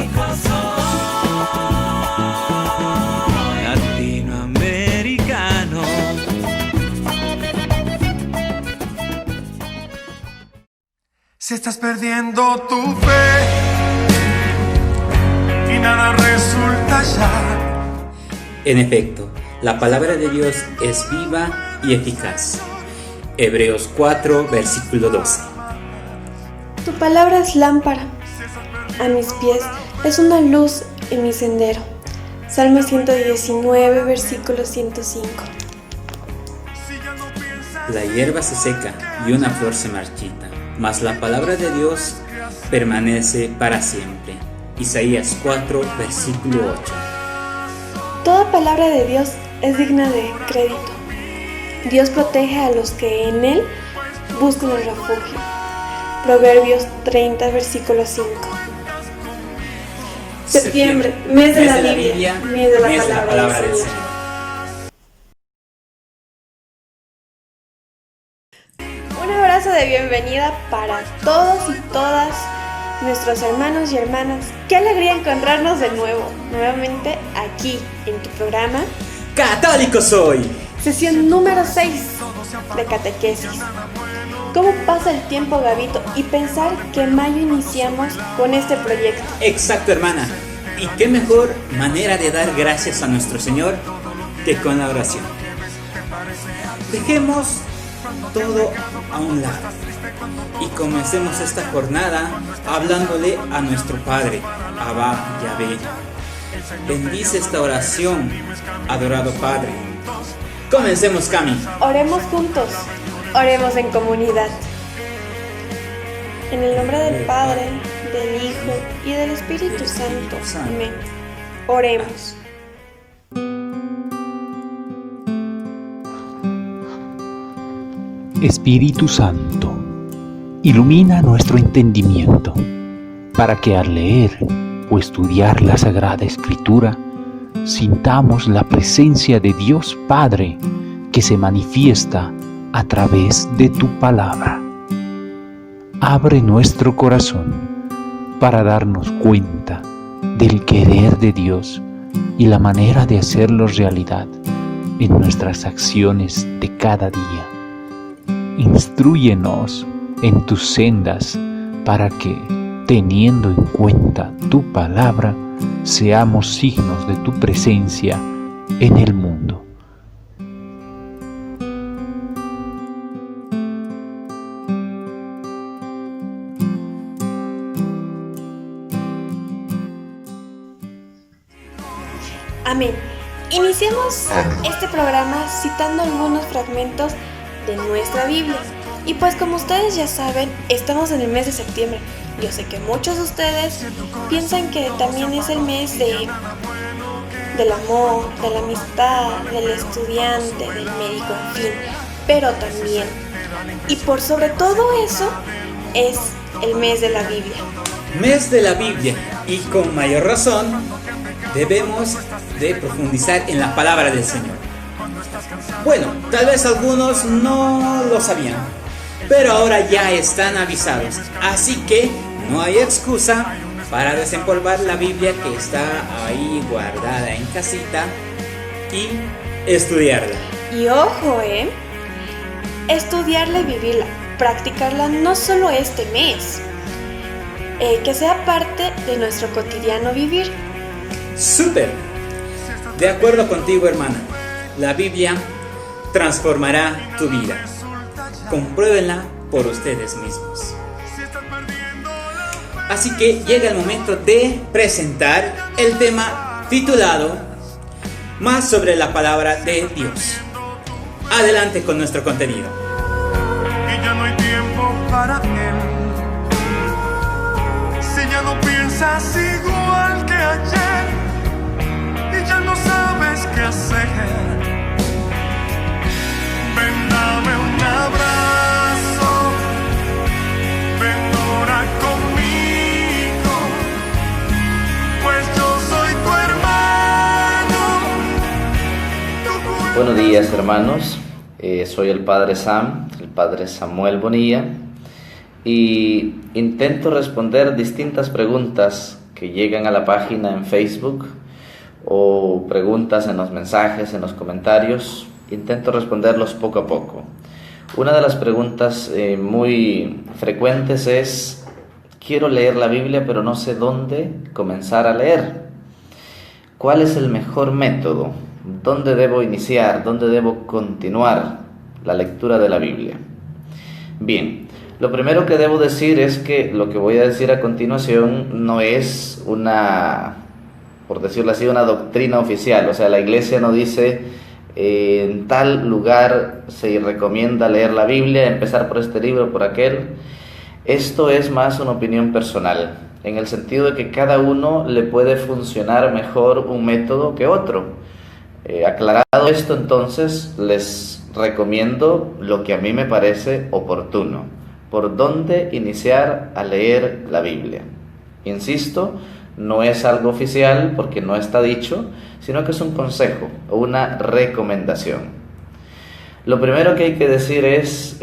hijo soy latinoamericano. Si estás perdiendo tu fe y nada resulta ya. En efecto, la palabra de Dios es viva y eficaz. Hebreos 4, versículo 12. Tu palabra es lámpara a mis pies, es una luz en mi sendero. Salmo 119, versículo 105. La hierba se seca y una flor se marchita, mas la palabra de Dios permanece para siempre. Isaías 4, versículo 8. Toda palabra de Dios es digna de crédito. Dios protege a los que en Él buscan el refugio. Proverbios 30, versículo 5. Septiembre, mes de la Biblia, mes de la palabra del Señor. Un abrazo de bienvenida para todos y todas nuestros hermanos y hermanas. Qué alegría encontrarnos de nuevo, nuevamente aquí en tu programa ¡Católico soy! Sesión número 6 de catequesis. ¿Cómo pasa el tiempo, Gabito? Y pensar que en mayo iniciamos con este proyecto. Exacto, hermana. Y qué mejor manera de dar gracias a nuestro Señor que con la oración. Dejemos todo a un lado y comencemos esta jornada hablándole a nuestro Padre, Abba Yahvé. Bendice esta oración, adorado Padre. Comencemos, Cami. Oremos juntos, oremos en comunidad. En el nombre del Padre, del Hijo y del Espíritu Santo. Amén. Oremos. Espíritu Santo, ilumina nuestro entendimiento, para que al leer o estudiar la Sagrada Escritura, sintamos la presencia de Dios Padre que se manifiesta a través de tu palabra. Abre nuestro corazón para darnos cuenta del querer de Dios y la manera de hacerlo realidad en nuestras acciones de cada día. Instrúyenos en tus sendas para que, teniendo en cuenta tu palabra, seamos signos de tu presencia en el mundo. Amén. Iniciemos este programa citando algunos fragmentos de nuestra Biblia. Y pues como ustedes ya saben, estamos en el mes de septiembre. Yo sé que muchos de ustedes piensan que también es el mes del amor, de la amistad, del estudiante, del médico, en fin. Pero también, y por sobre todo eso, es el mes de la Biblia. Mes de la Biblia, y con mayor razón debemos de profundizar en la palabra del Señor. Bueno, tal vez algunos no lo sabían, pero ahora ya están avisados, así que no hay excusa para desempolvar la Biblia que está ahí guardada en casita y estudiarla. Y ojo, estudiarla y vivirla, practicarla no solo este mes, que sea parte de nuestro cotidiano vivir. ¡Súper! De acuerdo contigo, hermana, la Biblia transformará tu vida. Compruébenla por ustedes mismos. Así que llega el momento de presentar el tema titulado Más sobre la palabra de Dios. Adelante con nuestro contenido. Y ya no hay tiempo para él. Si ya no piensas igual que ayer y ya no sabes qué hacer, ven, dame un abrazo, ven, ora conmigo, pues yo soy tu hermano. Buenos días, hermanos. Soy el Padre Sam, el Padre Samuel Bonilla, y intento responder distintas preguntas que llegan a la página en Facebook o preguntas en los mensajes, en los comentarios. Intento responderlos poco a poco. Una de las preguntas muy frecuentes es: quiero leer la Biblia pero no sé dónde comenzar a leer. ¿Cuál es el mejor método? ¿Dónde debo iniciar? ¿Dónde debo continuar la lectura de la Biblia? Bien, lo primero que debo decir es que lo que voy a decir a continuación no es por decirlo así, una doctrina oficial. O sea, la iglesia no dice en tal lugar se recomienda leer la Biblia, empezar por este libro, por aquel. Esto es más una opinión personal, en el sentido de que cada uno le puede funcionar mejor un método que otro. Aclarado esto, entonces, les recomiendo lo que a mí me parece oportuno. ¿Por dónde iniciar a leer la Biblia? Insisto, no es algo oficial porque no está dicho, sino que es un consejo o una recomendación. Lo primero que hay que decir es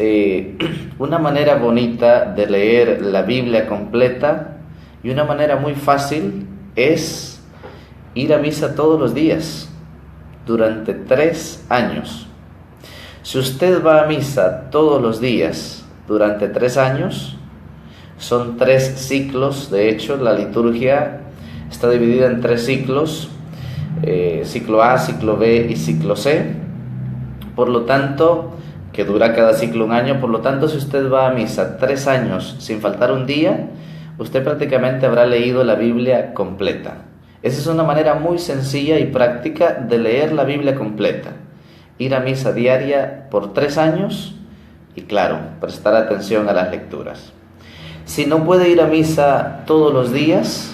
una manera bonita de leer la Biblia completa y una manera muy fácil es ir a misa todos los días durante 3 años. Si usted va a misa todos los días durante 3 años, son 3 ciclos. De hecho, la liturgia está dividida en 3 ciclos, ciclo A, ciclo B y ciclo C. Por lo tanto, que dura cada ciclo 1 año. Por lo tanto, si usted va a misa 3 años sin faltar un día, usted prácticamente habrá leído la Biblia completa. Esa es una manera muy sencilla y práctica de leer la Biblia completa. Ir a misa diaria por 3 años y, claro, prestar atención a las lecturas. Si no puede ir a misa todos los días,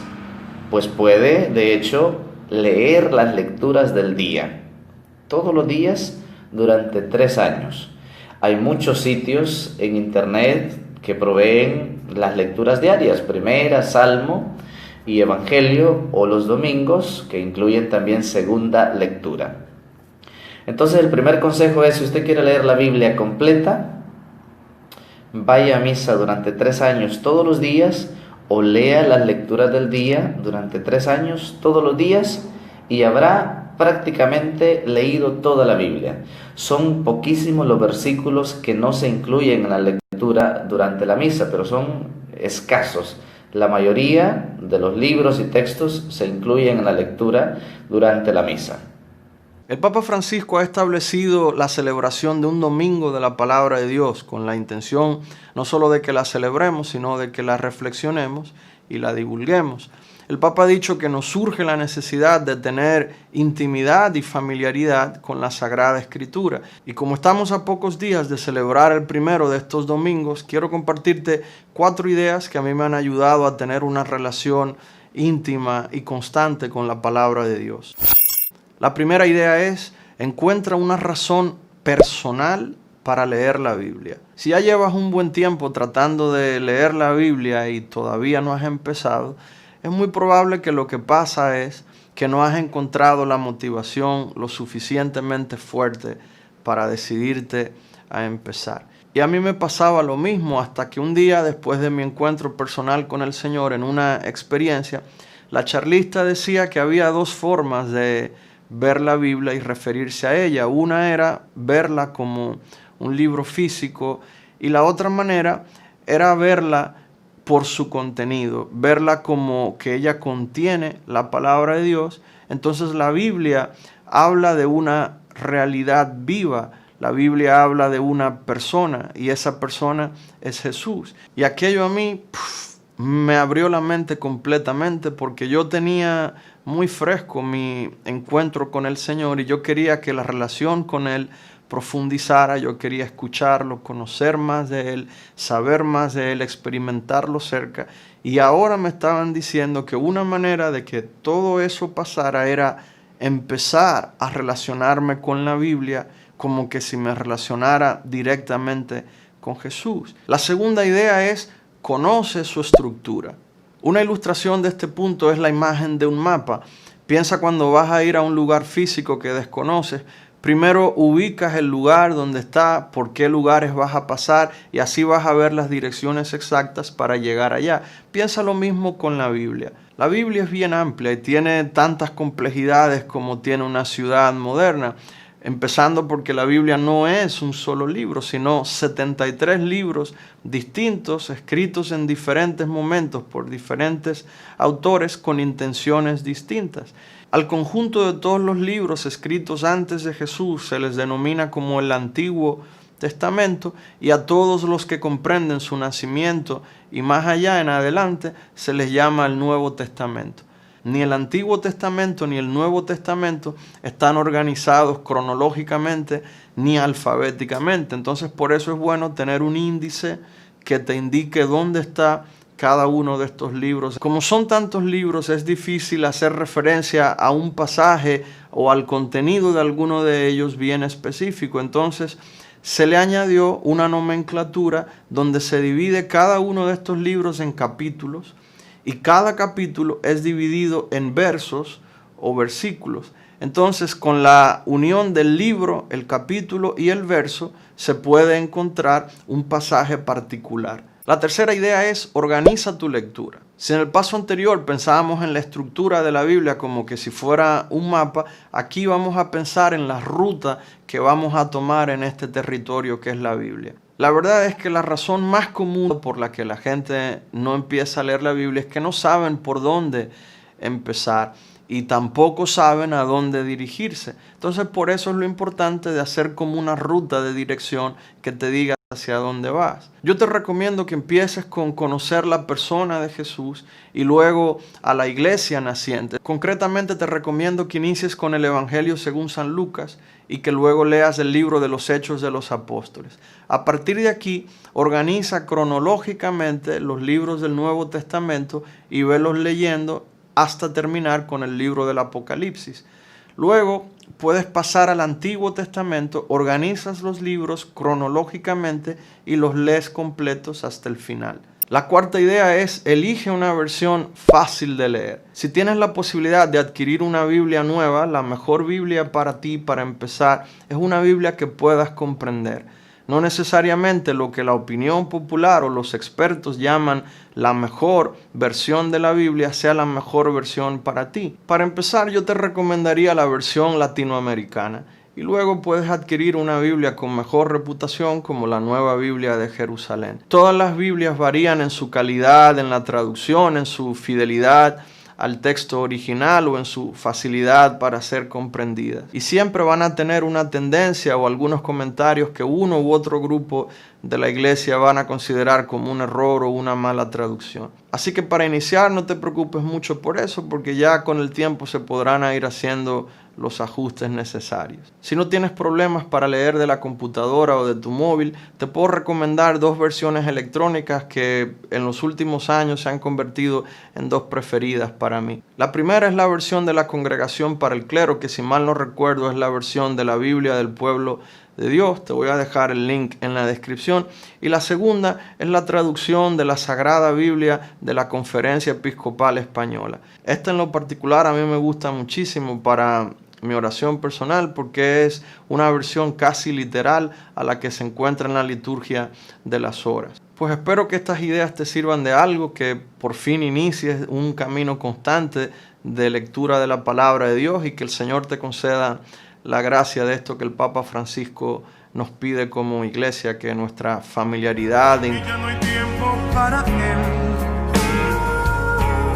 pues puede, de hecho, leer las lecturas del día, todos los días durante 3 años. Hay muchos sitios en internet que proveen las lecturas diarias, primera, Salmo y Evangelio, o los domingos, que incluyen también segunda lectura. Entonces, el primer consejo es: si usted quiere leer la Biblia completa, vaya a misa durante 3 años todos los días, o lea las lecturas del día durante 3 años todos los días, y habrá prácticamente leído toda la Biblia. Son poquísimos los versículos que no se incluyen en la lectura durante la misa, pero son escasos. La mayoría de los libros y textos se incluyen en la lectura durante la misa. El Papa Francisco ha establecido la celebración de un domingo de la Palabra de Dios con la intención no solo de que la celebremos, sino de que la reflexionemos y la divulguemos. El Papa ha dicho que nos surge la necesidad de tener intimidad y familiaridad con la Sagrada Escritura. Y como estamos a pocos días de celebrar el primero de estos domingos, quiero compartirte 4 ideas que a mí me han ayudado a tener una relación íntima y constante con la Palabra de Dios. La primera idea es: encuentra una razón personal para leer la Biblia. Si ya llevas un buen tiempo tratando de leer la Biblia y todavía no has empezado, es muy probable que lo que pasa es que no has encontrado la motivación lo suficientemente fuerte para decidirte a empezar. Y a mí me pasaba lo mismo hasta que un día, después de mi encuentro personal con el Señor en una experiencia, la charlista decía que había 2 formas de ver la Biblia y referirse a ella. Una era verla como un libro físico y la otra manera era verla por su contenido, verla como que ella contiene la palabra de Dios. Entonces la Biblia habla de una realidad viva, la Biblia habla de una persona y esa persona es Jesús. Y aquello a mí me abrió la mente completamente, porque yo tenía muy fresco mi encuentro con el Señor y yo quería que la relación con Él profundizara. Yo quería escucharlo, conocer más de Él, saber más de Él, experimentarlo cerca. Y ahora me estaban diciendo que una manera de que todo eso pasara era empezar a relacionarme con la Biblia como que si me relacionara directamente con Jesús. La segunda idea es: conoce su estructura. Una ilustración de este punto es la imagen de un mapa. Piensa cuando vas a ir a un lugar físico que desconoces. Primero ubicas el lugar donde está, por qué lugares vas a pasar, y así vas a ver las direcciones exactas para llegar allá. Piensa lo mismo con la Biblia. La Biblia es bien amplia y tiene tantas complejidades como tiene una ciudad moderna, empezando porque la Biblia no es un solo libro, sino 73 libros distintos, escritos en diferentes momentos por diferentes autores con intenciones distintas. Al conjunto de todos los libros escritos antes de Jesús se les denomina como el Antiguo Testamento, y a todos los que comprenden su nacimiento y más allá en adelante se les llama el Nuevo Testamento. Ni el Antiguo Testamento ni el Nuevo Testamento están organizados cronológicamente ni alfabéticamente. Entonces, por eso es bueno tener un índice que te indique dónde está cada uno de estos libros. Como son tantos libros, es difícil hacer referencia a un pasaje o al contenido de alguno de ellos bien específico. Entonces, se le añadió una nomenclatura donde se divide cada uno de estos libros en capítulos, y cada capítulo es dividido en versos o versículos. Entonces, con la unión del libro, el capítulo y el verso, se puede encontrar un pasaje particular. La tercera idea es: organiza tu lectura. Si en el paso anterior pensábamos en la estructura de la Biblia como que si fuera un mapa, aquí vamos a pensar en la ruta que vamos a tomar en este territorio que es la Biblia. La verdad es que la razón más común por la que la gente no empieza a leer la Biblia es que no saben por dónde empezar y tampoco saben a dónde dirigirse. Entonces, por eso es lo importante de hacer como una ruta de dirección que te diga hacia dónde vas. Yo te recomiendo que empieces con conocer la persona de Jesús y luego a la iglesia naciente. Concretamente te recomiendo que inicies con el Evangelio según San Lucas y que luego leas el libro de los Hechos de los Apóstoles. A partir de aquí, organiza cronológicamente los libros del Nuevo Testamento y velos leyendo hasta terminar con el libro del Apocalipsis. Luego puedes pasar al Antiguo Testamento, organizas los libros cronológicamente y los lees completos hasta el final. La cuarta idea es: elige una versión fácil de leer. Si tienes la posibilidad de adquirir una Biblia nueva, la mejor Biblia para ti para empezar es una Biblia que puedas comprender. No necesariamente lo que la opinión popular o los expertos llaman la mejor versión de la Biblia sea la mejor versión para ti. Para empezar, yo te recomendaría la versión latinoamericana y luego puedes adquirir una Biblia con mejor reputación como la Nueva Biblia de Jerusalén. Todas las Biblias varían en su calidad, en la traducción, en su fidelidad al texto original o en su facilidad para ser comprendidas. Y siempre van a tener una tendencia o algunos comentarios que uno u otro grupo de la iglesia van a considerar como un error o una mala traducción. Así que para iniciar no te preocupes mucho por eso, porque ya con el tiempo se podrán ir haciendo los ajustes necesarios. Si no tienes problemas para leer de la computadora o de tu móvil, te puedo recomendar dos versiones electrónicas que en los últimos años se han convertido en dos preferidas para mí. La primera es la versión de la Congregación para el Clero, que si mal no recuerdo es la versión de la Biblia del Pueblo de Dios. Te voy a dejar el link en la descripción. Y la segunda es la traducción de la Sagrada Biblia de la Conferencia Episcopal Española. Esta en lo particular a mí me gusta muchísimo para mi oración personal porque es una versión casi literal a la que se encuentra en la liturgia de las horas. Pues espero que estas ideas te sirvan de algo, que por fin inicies un camino constante de lectura de la palabra de Dios y que el Señor te conceda la gracia de esto que el Papa Francisco nos pide como iglesia, que nuestra familiaridad Y ya no hay tiempo para él.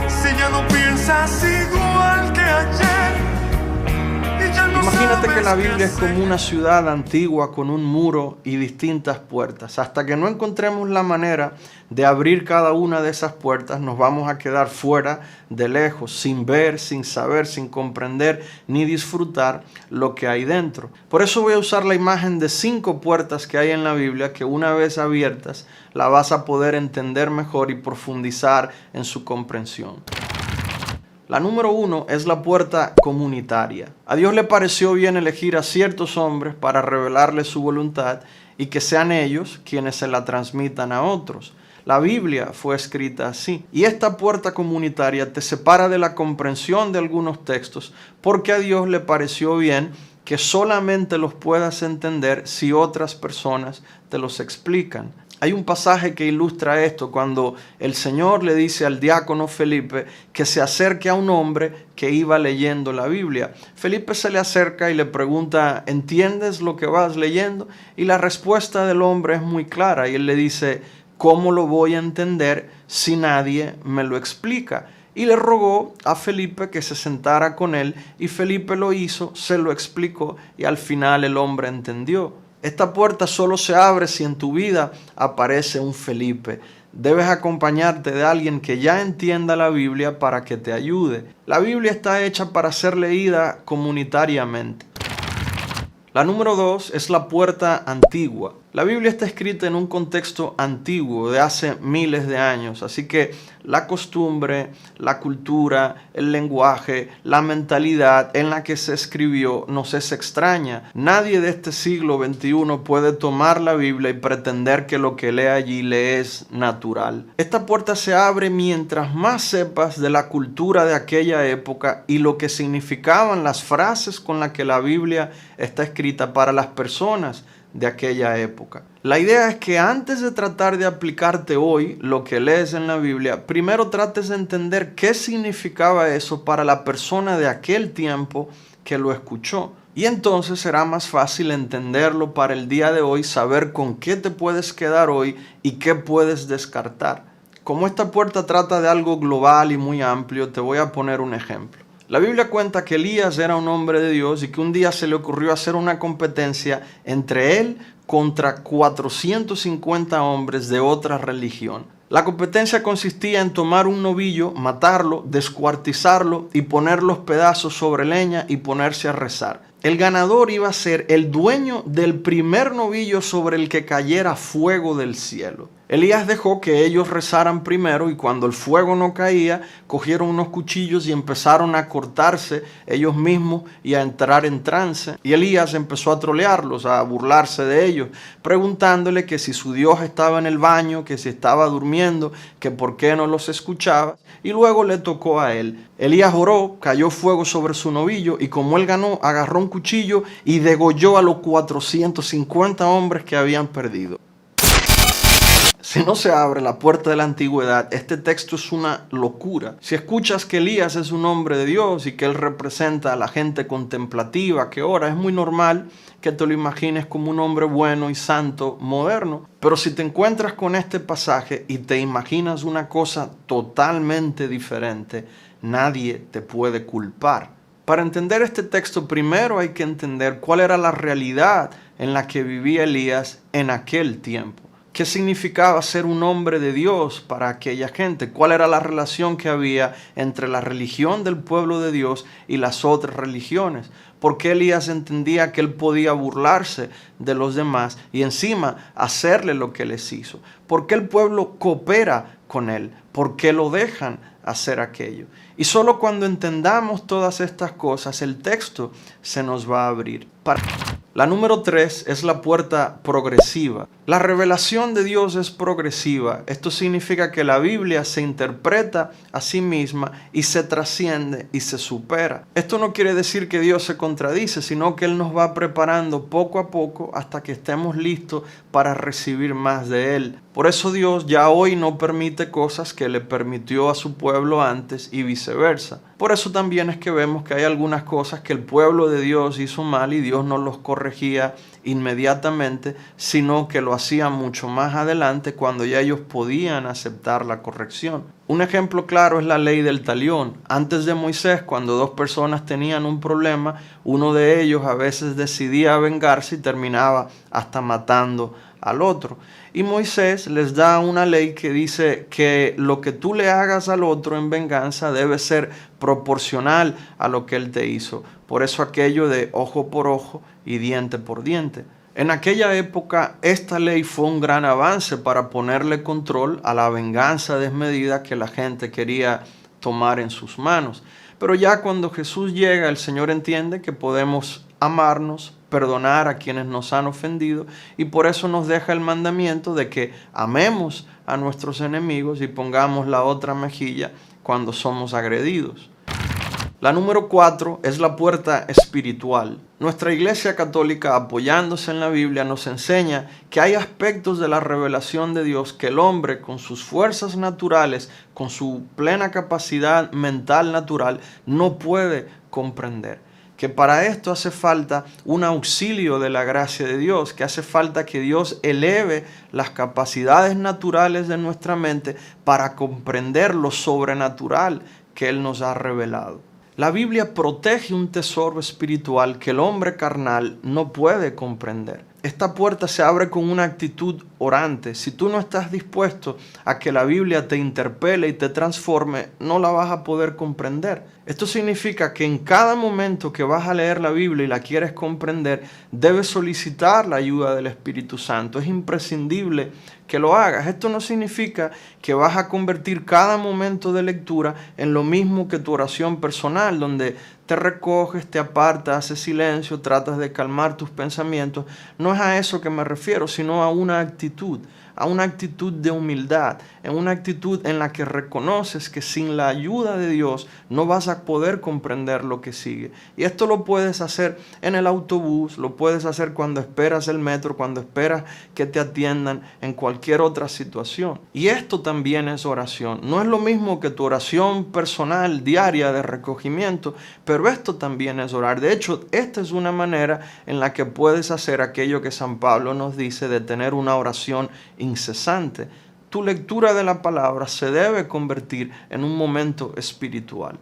Si ya no piensas igual que ayer. Imagínate que la Biblia es como una ciudad antigua con un muro y distintas puertas. Hasta que no encontremos la manera de abrir cada una de esas puertas, nos vamos a quedar fuera, de lejos, sin ver, sin saber, sin comprender ni disfrutar lo que hay dentro. Por eso voy a usar la imagen de 5 puertas que hay en la Biblia, que una vez abiertas la vas a poder entender mejor y profundizar en su comprensión. La número 1 es la puerta comunitaria. A Dios le pareció bien elegir a ciertos hombres para revelarles su voluntad y que sean ellos quienes se la transmitan a otros. La Biblia fue escrita así. Y esta puerta comunitaria te separa de la comprensión de algunos textos porque a Dios le pareció bien que solamente los puedas entender si otras personas te los explican. Hay un pasaje que ilustra esto cuando el Señor le dice al diácono Felipe que se acerque a un hombre que iba leyendo la Biblia. Felipe se le acerca y le pregunta, ¿entiendes lo que vas leyendo? Y la respuesta del hombre es muy clara y él le dice, ¿cómo lo voy a entender si nadie me lo explica? Y le rogó a Felipe que se sentara con él y Felipe lo hizo, se lo explicó y al final el hombre entendió. Esta puerta solo se abre si en tu vida aparece un Felipe. Debes acompañarte de alguien que ya entienda la Biblia para que te ayude. La Biblia está hecha para ser leída comunitariamente. La número 2 es la puerta antigua. La Biblia está escrita en un contexto antiguo de hace miles de años, así que la costumbre, la cultura, el lenguaje, la mentalidad en la que se escribió nos es extraña. Nadie de este siglo XXI puede tomar la Biblia y pretender que lo que lee allí le es natural. Esta puerta se abre mientras más sepas de la cultura de aquella época y lo que significaban las frases con las que la Biblia está escrita para las personas de aquella época. La idea es que antes de tratar de aplicarte hoy lo que lees en la Biblia, primero trates de entender qué significaba eso para la persona de aquel tiempo que lo escuchó. Y entonces será más fácil entenderlo para el día de hoy, saber con qué te puedes quedar hoy y qué puedes descartar. Como esta puerta trata de algo global y muy amplio, te voy a poner un ejemplo. La Biblia cuenta que Elías era un hombre de Dios y que un día se le ocurrió hacer una competencia entre él contra 450 hombres de otra religión. La competencia consistía en tomar un novillo, matarlo, descuartizarlo y poner los pedazos sobre leña y ponerse a rezar. El ganador iba a ser el dueño del primer novillo sobre el que cayera fuego del cielo. Elías dejó que ellos rezaran primero y cuando el fuego no caía, cogieron unos cuchillos y empezaron a cortarse ellos mismos y a entrar en trance. Y Elías empezó a trolearlos, a burlarse de ellos, preguntándole que si su Dios estaba en el baño, que si estaba durmiendo, que por qué no los escuchaba. Y luego le tocó a él. Elías oró, cayó fuego sobre su novillo y como él ganó, agarró un cuchillo y degolló a los 450 hombres que habían perdido. Si no se abre la puerta de la antigüedad, este texto es una locura. Si escuchas que Elías es un hombre de Dios y que él representa a la gente contemplativa que ora, es muy normal que te lo imagines como un hombre bueno y santo, moderno. Pero si te encuentras con este pasaje y te imaginas una cosa totalmente diferente, nadie te puede culpar. Para entender este texto, primero hay que entender cuál era la realidad en la que vivía Elías en aquel tiempo. ¿Qué significaba ser un hombre de Dios para aquella gente? ¿Cuál era la relación que había entre la religión del pueblo de Dios y las otras religiones? ¿Por qué Elías entendía que él podía burlarse de los demás y encima hacerle lo que les hizo? ¿Por qué el pueblo coopera con él? ¿Por qué lo dejan hacer aquello? Y solo cuando entendamos todas estas cosas, el texto se nos va a abrir. La número 3 es la puerta progresiva. La revelación de Dios es progresiva. Esto significa que la Biblia se interpreta a sí misma y se trasciende y se supera. Esto no quiere decir que Dios se contradice, sino que Él nos va preparando poco a poco hasta que estemos listos para recibir más de Él. Por eso Dios ya hoy no permite cosas que le permitió a su pueblo antes y viceversa. Por eso también es que vemos que hay algunas cosas que el pueblo de Dios hizo mal y Dios no los corregía inmediatamente, sino que lo hacía mucho más adelante cuando ya ellos podían aceptar la corrección. Un ejemplo claro es la ley del talión. Antes de Moisés, cuando dos personas tenían un problema, uno de ellos a veces decidía vengarse y terminaba hasta matando al otro. Y Moisés les da una ley que dice que lo que tú le hagas al otro en venganza debe ser proporcional a lo que él te hizo. Por eso aquello de ojo por ojo y diente por diente. En aquella época esta ley fue un gran avance para ponerle control a la venganza desmedida que la gente quería tomar en sus manos. Pero ya cuando Jesús llega, el Señor entiende que podemos amarnos, perdonar a quienes nos han ofendido y por eso nos deja el mandamiento de que amemos a nuestros enemigos y pongamos la otra mejilla cuando somos agredidos. La número 4 es la puerta espiritual. Nuestra Iglesia Católica, apoyándose en la Biblia, nos enseña que hay aspectos de la revelación de Dios que el hombre, con sus fuerzas naturales, con su plena capacidad mental natural, no puede comprender. Que para esto hace falta un auxilio de la gracia de Dios, que hace falta que Dios eleve las capacidades naturales de nuestra mente para comprender lo sobrenatural que Él nos ha revelado. La Biblia protege un tesoro espiritual que el hombre carnal no puede comprender. Esta puerta se abre con una actitud orante. Si tú no estás dispuesto a que la Biblia te interpele y te transforme, no la vas a poder comprender. Esto significa que en cada momento que vas a leer la Biblia y la quieres comprender, debes solicitar la ayuda del Espíritu Santo. Es imprescindible que lo hagas. Esto no significa que vas a convertir cada momento de lectura en lo mismo que tu oración personal, donde te recoges, te apartas, haces silencio, tratas de calmar tus pensamientos. No es a eso que me refiero, sino a una actitud de humildad, en una actitud en la que reconoces que sin la ayuda de Dios no vas a poder comprender lo que sigue. Y esto lo puedes hacer en el autobús, lo puedes hacer cuando esperas el metro, cuando esperas que te atiendan, en cualquier otra situación. Y esto también es oración. No es lo mismo que tu oración personal, diaria, de recogimiento, pero esto también es orar. De hecho, esta es una manera en la que puedes hacer aquello que San Pablo nos dice de tener una oración incesante. Tu lectura de la palabra se debe convertir en un momento espiritual.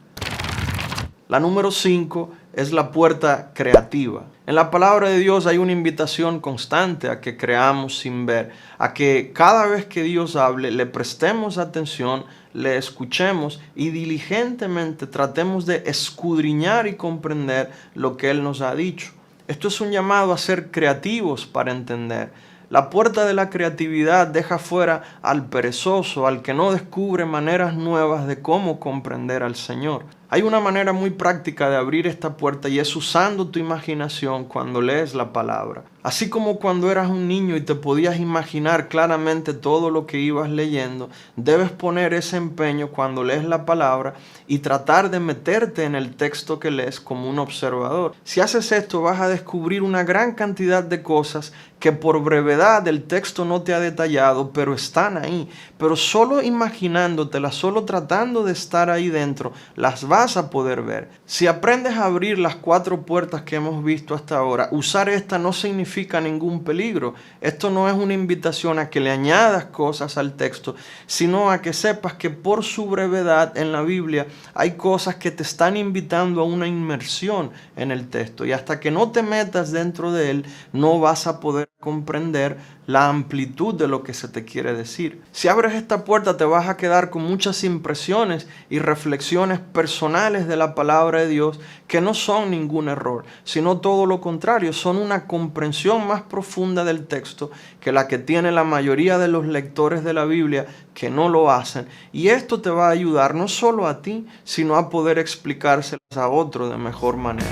La número 5 es la puerta creativa. En la palabra de Dios hay una invitación constante a que creamos sin ver, a que cada vez que Dios hable le prestemos atención, le escuchemos y diligentemente tratemos de escudriñar y comprender lo que Él nos ha dicho. Esto es un llamado a ser creativos para entender. La puerta de la creatividad deja fuera al perezoso, al que no descubre maneras nuevas de cómo comprender al Señor. Hay una manera muy práctica de abrir esta puerta y es usando tu imaginación cuando lees la palabra. Así como cuando eras un niño y te podías imaginar claramente todo lo que ibas leyendo, debes poner ese empeño cuando lees la palabra y tratar de meterte en el texto que lees como un observador. Si haces esto, vas a descubrir una gran cantidad de cosas que por brevedad el texto no te ha detallado, pero están ahí. Pero solo imaginándotelas, solo tratando de estar ahí dentro, las vas a poder ver. Si aprendes a abrir las 4 puertas que hemos visto hasta ahora, usar esta no significa ningún peligro. Esto no es una invitación a que le añadas cosas al texto, sino a que sepas que por su brevedad en la Biblia hay cosas que te están invitando a una inmersión en el texto. Y hasta que no te metas dentro de él, no vas a poder comprender la amplitud de lo que se te quiere decir. Si abres esta puerta, te vas a quedar con muchas impresiones y reflexiones personales de la palabra de Dios que no son ningún error, sino todo lo contrario, son una comprensión más profunda del texto que la que tiene la mayoría de los lectores de la Biblia que no lo hacen. Y esto te va a ayudar no solo a ti, sino a poder explicárselas a otro de mejor manera.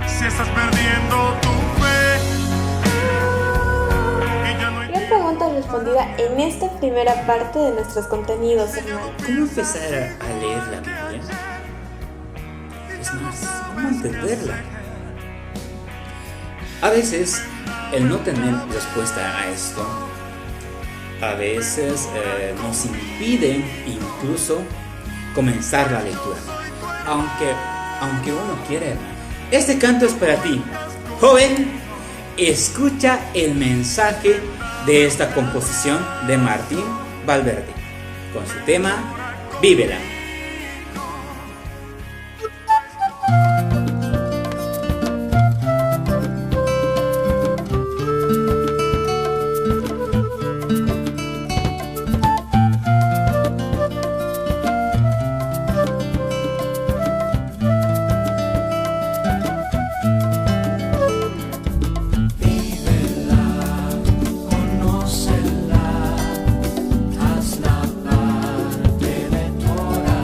Si estás perdiendo tu fe y ya no hay... Gran pregunta respondida en esta primera parte de nuestros contenidos, hermano. ¿Cómo empezar a leer la Biblia? Es más, ¿cómo entenderla? A veces, el no tener respuesta a esto, a veces nos impide incluso comenzar la lectura. Aunque uno quiere. Este canto es para ti. Joven, escucha el mensaje de esta composición de Martín Valverde, con su tema Vívela. Conócela, haz la parte de tu oración.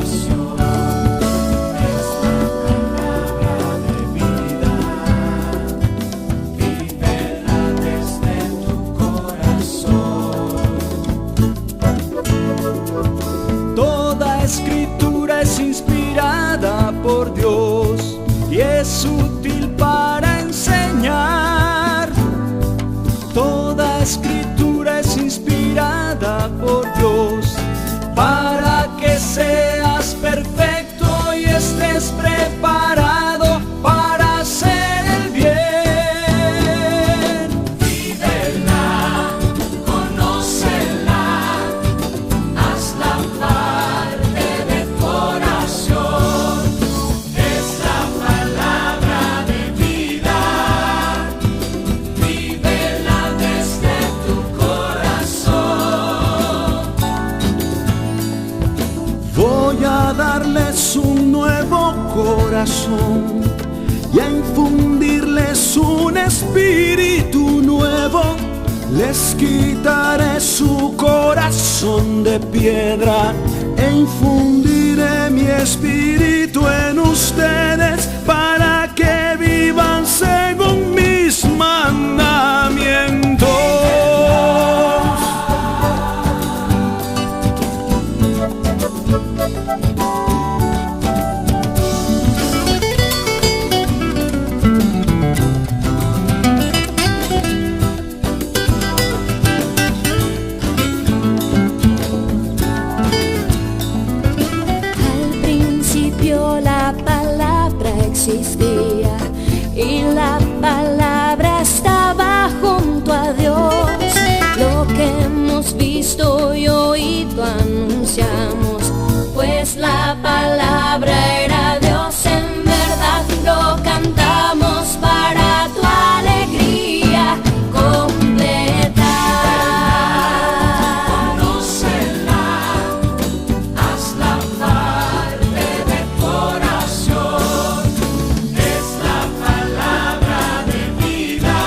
por Dios y es útil para enseñar. Toda escritura es inspirada por Dios para que seas perfecto y estés preparado para hacer el bien. Vívela, conócela, hazla parte de tu oración. Es la palabra de vida. Vívela desde tu corazón. Voy a darles un nuevo corazón y a infundirles un espíritu nuevo. Les quitaré su corazón de piedra e infundiré mi espíritu en ustedes para que vivan según mis mandamientos. Al principio la palabra existía y la palabra estaba junto a Dios. Lo que hemos visto y oído anunciamos, pues la palabra era Dios en verdad. Lo cantamos para tu alegría completa. Conócela, hazla parte de tu oración. Es la palabra de vida.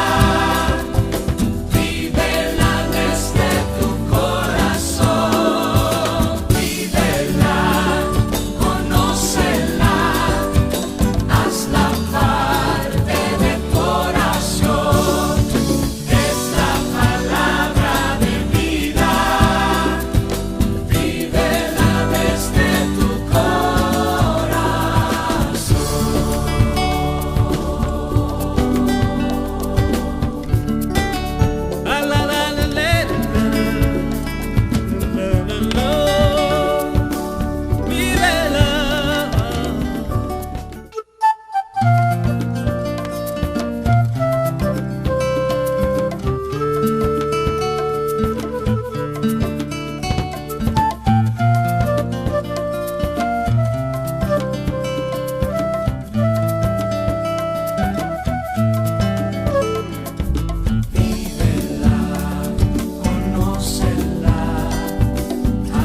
Vívela desde tu corazón. Vívela, conócela, hazla parte de tu oración. Es la palabra de vida. Vívela desde tu conócela,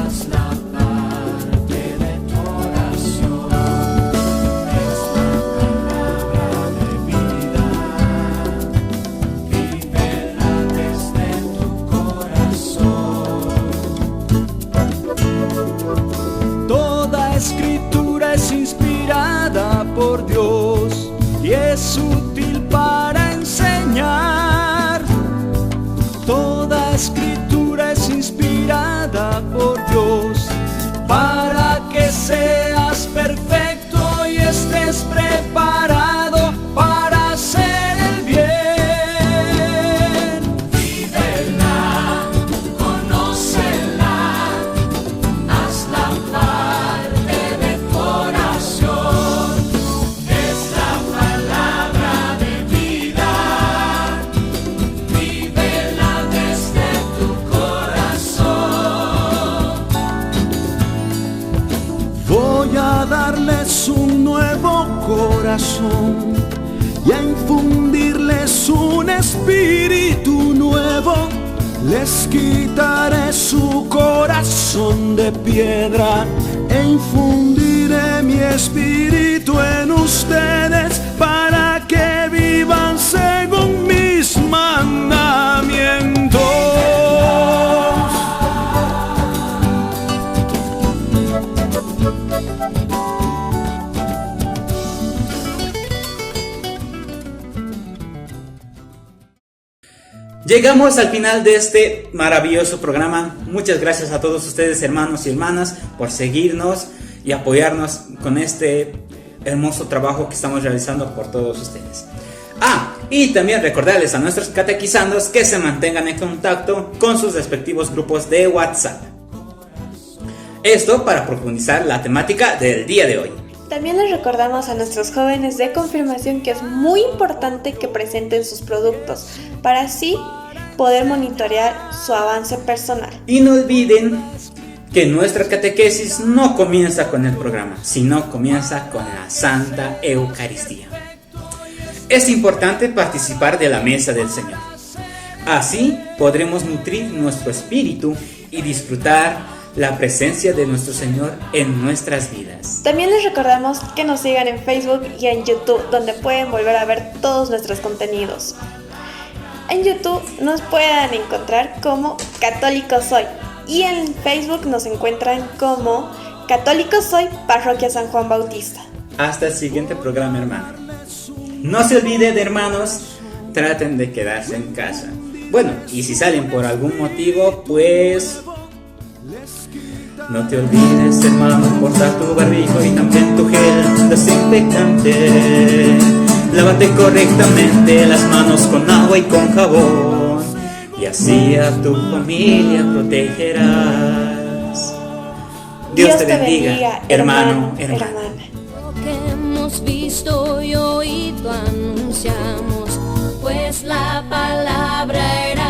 hazla parte de tu oración. Es la palabra de vida. Vívela desde tu corazón. Toda escritura es inspirada por Dios y es útil para enseñar. Toda escritura es inspirada por Dios para que seas perfecto y estés preparado para hacer el bien. Vívela, conócela, hazla parte de tu oración. Es la palabra de vida. Vívela desde tu corazón. Voy a darles un nuevo corazón y a infundirles un espíritu nuevo. Les quitaré su corazón de piedra e infundiré mi espíritu en ustedes para que vivan según mis mandamientos. Llegamos al final de este maravilloso programa. Muchas gracias a todos ustedes, hermanos y hermanas, por seguirnos y apoyarnos con este hermoso trabajo que estamos realizando por todos ustedes. Y también recordarles a nuestros catequizandos que se mantengan en contacto con sus respectivos grupos de WhatsApp. Esto para profundizar la temática del día de hoy. También les recordamos a nuestros jóvenes de confirmación que es muy importante que presenten sus productos para así poder monitorear su avance personal. Y no olviden que nuestra catequesis no comienza con el programa, sino comienza con la Santa Eucaristía. Es importante participar de la mesa del Señor. Así podremos nutrir nuestro espíritu y disfrutar la presencia de nuestro Señor en nuestras vidas. También les recordamos que nos sigan en Facebook y en YouTube, donde pueden volver a ver todos nuestros contenidos. En YouTube nos pueden encontrar como Católico Soy y en Facebook nos encuentran como Católico Soy, Parroquia San Juan Bautista. Hasta el siguiente programa, hermano. No se olviden, hermanos, traten de quedarse en casa. Bueno, y si salen por algún motivo, pues no te olvides, hermano, portar tu barbijo y también tu gel desinfectante. Lávate correctamente las manos con agua y con jabón, y así a tu familia protegerás. Dios te bendiga, hermano, hermana. Lo que hemos visto y oído anunciamos, pues la palabra era